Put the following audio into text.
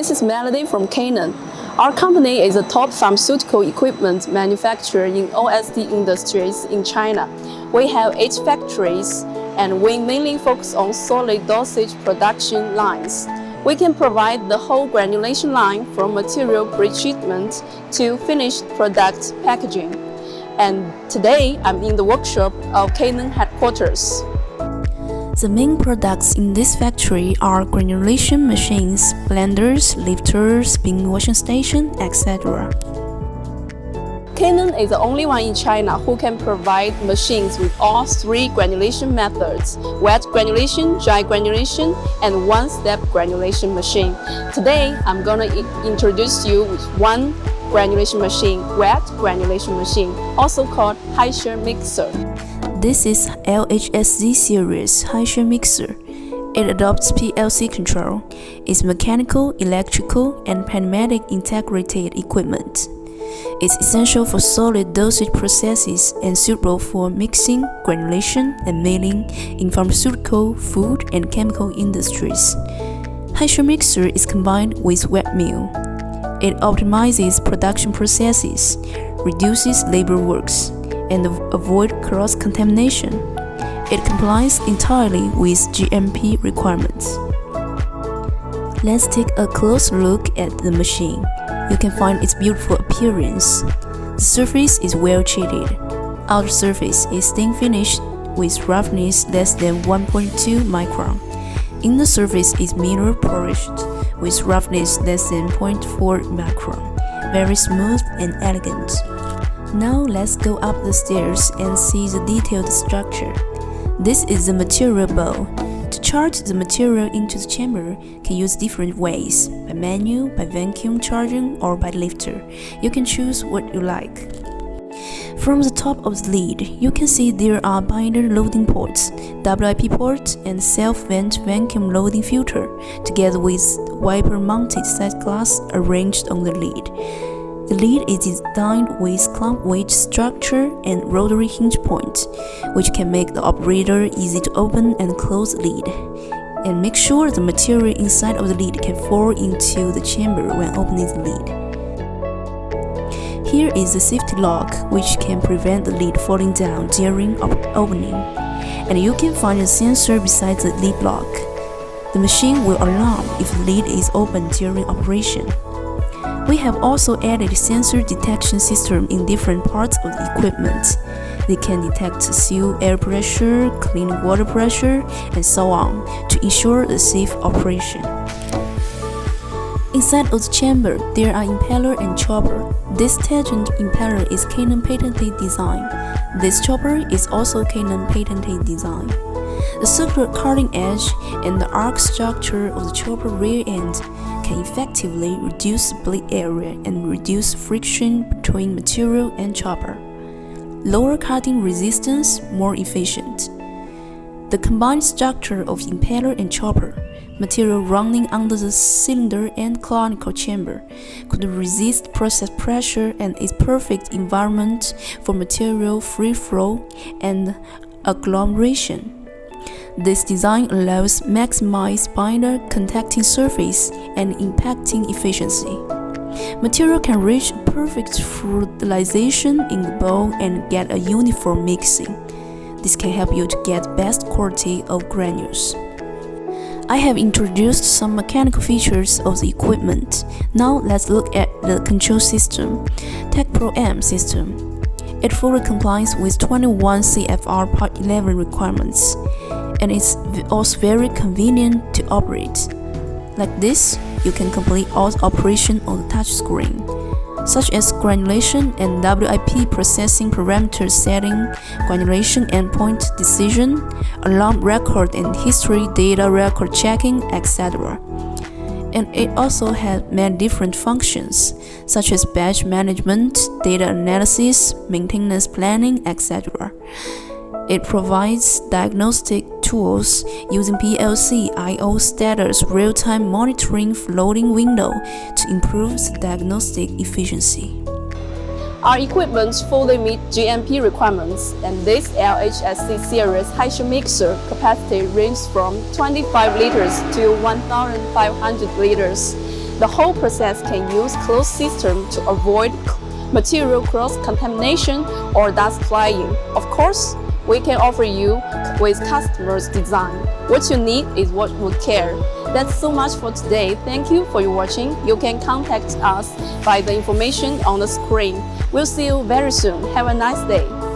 This is Melody from Canaan. Our company is a top pharmaceutical equipment manufacturer in OSD industries in China. We have 8 factories and we mainly focus on solid dosage production lines. We can provide the whole granulation line from material pre-treatment to finished product packaging. And today I'm in the workshop of Canaan headquarters. The main products in this factory are granulation machines, blenders, lifters, bean washing station, etc. Canaan is the only one in China who can provide machines with all 3 granulation methods: wet granulation, dry granulation, and one-step granulation machine. Today, I'm gonna introduce you with one granulation machine, wet granulation machine, also called high shear mixer. This is LHSZ series high shear mixer. It adopts PLC control. It's mechanical, electrical, and pneumatic integrated equipment. It's essential for solid dosage processes and suitable for mixing, granulation, and milling in pharmaceutical, food, and chemical industries. High shear mixer is combined with wet mill. It optimizes production processes, reduces labor works, and avoid cross-contamination. It complies entirely with GMP requirements. Let's take a close look at the machine. You can find its beautiful appearance. The surface is well treated. Outer surface is thin finished with roughness less than 1.2 micron. Inner surface is mirror polished with roughness less than 0.4 micron. Very smooth and elegant. Now let's go up the stairs and see the detailed structure. This is the material bowl. To charge the material into the chamber can use different ways, by manual, by vacuum charging, or by lifter. You can choose what you like. From the top of the lid, you can see there are binder loading ports, WIP port, and self-vent vacuum loading filter, together with wiper-mounted side glass arranged on the lid. The lid is designed with clamp wedge structure and rotary hinge point, which can make the operator easy to open and close the lid, and make sure the material inside of the lid can fall into the chamber when opening the lid. Here is the safety lock, which can prevent the lid falling down during opening, and you can find a sensor beside the lid lock. The machine will alarm if the lid is open during operation. We have also added sensor detection system in different parts of the equipment. They can detect seal air pressure, clean water pressure, and so on to ensure a safe operation. Inside of the chamber, there are impeller and chopper. This tangent impeller is Canaan patented design. This chopper is also Canaan patented design. The circular cutting edge and the arc structure of the chopper rear end can effectively reduce blade area and reduce friction between material and chopper. Lower cutting resistance, more efficient. The combined structure of impeller and chopper, material running under the cylinder and conical chamber, could resist process pressure and is perfect environment for material free flow and agglomeration. This design allows maximized binder contacting surface and impacting efficiency. Material can reach perfect fluidization in the bowl and get a uniform mixing. This can help you to get best quality of granules. I have introduced some mechanical features of the equipment. Now let's look at the control system. Tech Pro M system. It fully complies with 21 CFR Part 11 requirements, and it's also very convenient to operate. Like this, you can complete all operation on the touch screen, such as granulation and WIP processing parameter setting, granulation endpoint decision, alarm record and history data record checking, etc. And it also has many different functions, such as batch management, data analysis, maintenance planning, etc. It provides diagnostic tools using PLC I/O status real-time monitoring floating window to improve the diagnostic efficiency. Our equipment fully meet GMP requirements, and this LHSZ series high shear mixer capacity ranges from 25 liters to 1,500 liters. The whole process can use closed system to avoid material cross-contamination or dust flying. Of course, we can offer you with customers' design. What you need is what we care. That's so much for today. Thank you for your watching. You can contact us by the information on the screen. We'll see you very soon. Have a nice day.